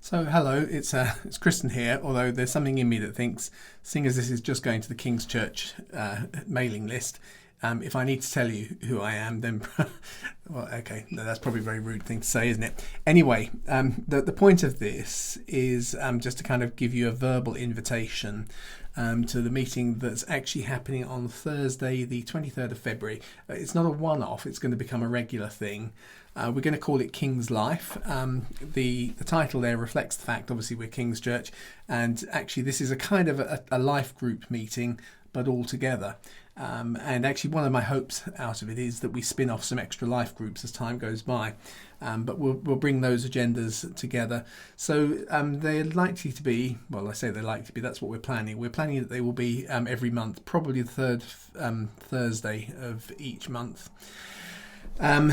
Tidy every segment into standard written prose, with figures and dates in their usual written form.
So hello, it's Kristen here. Although there's something in me that thinks, seeing as this is just going to the King's Church mailing list, if I need to tell you who I am, then well, okay, no, that's probably a very rude thing to say, isn't it? Anyway, the point of this is just to kind of give you a verbal invitation to the meeting that's actually happening on Thursday, the 23rd of February. It's not a one-off; it's going to become a regular thing. We're going to call it King's Life. The title there reflects the fact, obviously, we're King's Church, and actually this is a kind of a life group meeting, but all together. And actually one of my hopes out of it is that we spin off some extra life groups as time goes by. But we'll bring those agendas together. So they're likely to be, well, I say they're likely to be, that's what we're planning. We're planning that they will be every month, probably the third Thursday of each month. And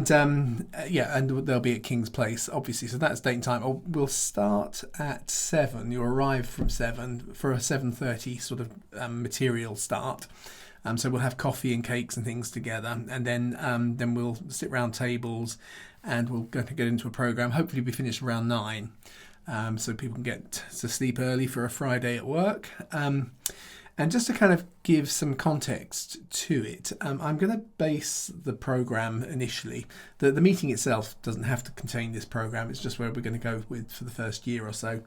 they'll be at King's Place, obviously. So that's date and time. We'll start at 7. You arrive from 7 for a 7:30 sort of material start. So we'll have coffee and cakes and things together, and then we'll sit round tables, and we'll get into a program. Hopefully, we finish around 9, so people can get to sleep early for a Friday at work. And just to kind of give some context to it, I'm going to base the program initially. The meeting itself doesn't have to contain this program. It's just where we're going to go with for the first year or so.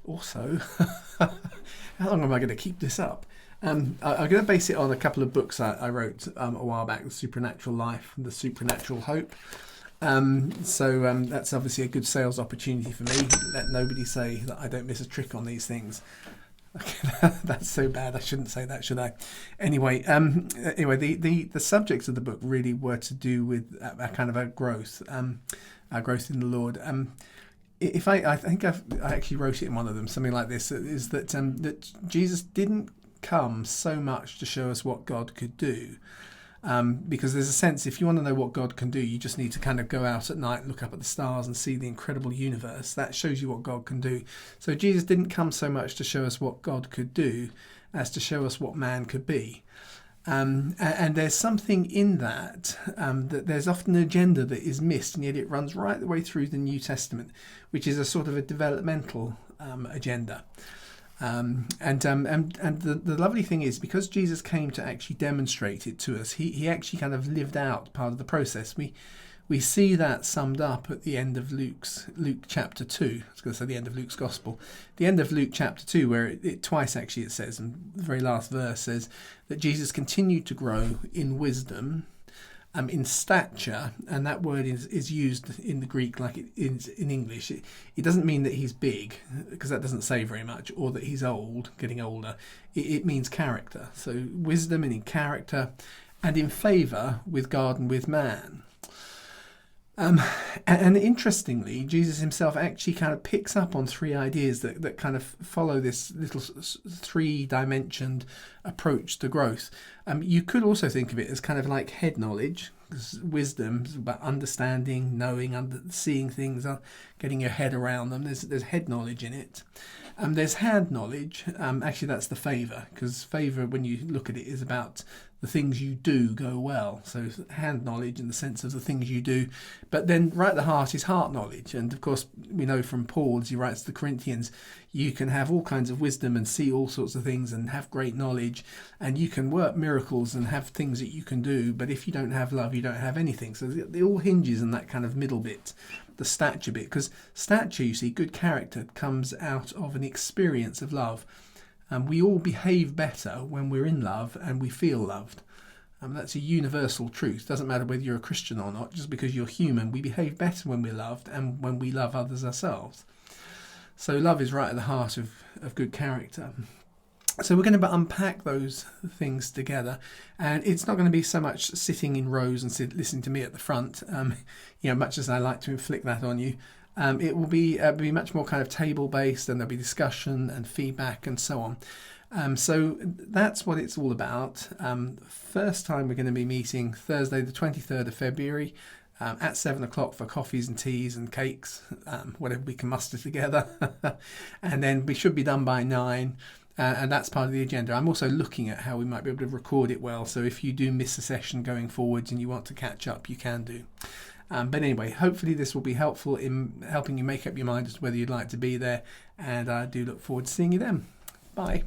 Also, how long am I going to keep this up? I'm going to base it on a couple of books I wrote a while back, The Supernatural Life and The Supernatural Hope. So that's obviously a good sales opportunity for me. Let nobody say that I don't miss a trick on these things. Okay, that's so bad. I shouldn't say that, should I? Anyway, the subjects of the book really were to do with a kind of our growth in the Lord. If I think I actually wrote it in one of them, something like this: is that Jesus didn't come so much to show us what God could do. Because there's a sense, if you want to know what God can do, you just need to kind of go out at night, look up at the stars and see the incredible universe. That shows you what God can do. So Jesus didn't come so much to show us what God could do as to show us what man could be. And there's something in that there's often an agenda that is missed, and yet it runs right the way through the New Testament, which is a sort of a developmental agenda. And the lovely thing is, because Jesus came to actually demonstrate it to us, he actually kind of lived out part of the process. We see that summed up at the end of Luke chapter 2. I was going to say the end of Luke's Gospel. The end of Luke chapter 2, where it twice actually it says, and the very last verse says, that Jesus continued to grow in wisdom, in stature, and that word is used in the Greek like it is in English. It doesn't mean that he's big, because that doesn't say very much, or that he's old, getting older. It means character. So wisdom and in character, and in favour with God and with man. And interestingly, Jesus himself actually kind of picks up on 3 ideas that kind of follow this little 3-dimensioned approach to growth. You could also think of it as kind of like head knowledge, because wisdom is about understanding, knowing, seeing things, getting your head around them. There's head knowledge in it. There's hand knowledge. Actually, that's the favour, because favour, when you look at it, is about the things you do go well. So hand knowledge in the sense of the things you do. But then right at the heart is heart knowledge. And of course, we know from Paul, as he writes to the Corinthians, you can have all kinds of wisdom and see all sorts of things and have great knowledge, and you can work miracles and have things that you can do. But if you don't have love, you don't have anything. So it all hinges on that kind of middle bit, the stature bit. Because stature, you see, good character comes out of an experience of love. We all behave better when we're in love and we feel loved. That's a universal truth. Doesn't matter whether you're a Christian or not. Just because you're human, we behave better when we're loved and when we love others ourselves. So love is right at the heart of good character. So we're going to unpack those things together, and it's not going to be so much sitting in rows and listening to me at the front, much as I like to inflict that on you. It will be much more kind of table based, and there'll be discussion and feedback and so on. So that's what it's all about. First time we're going to be meeting Thursday the 23rd of February at 7 o'clock for coffees and teas and cakes, whatever we can muster together. And then we should be done by 9. And that's part of the agenda. I'm also looking at how we might be able to record it well. So if you do miss a session going forwards and you want to catch up, you can do. But anyway, hopefully this will be helpful in helping you make up your mind as to whether you'd like to be there, and I do look forward to seeing you then. Bye.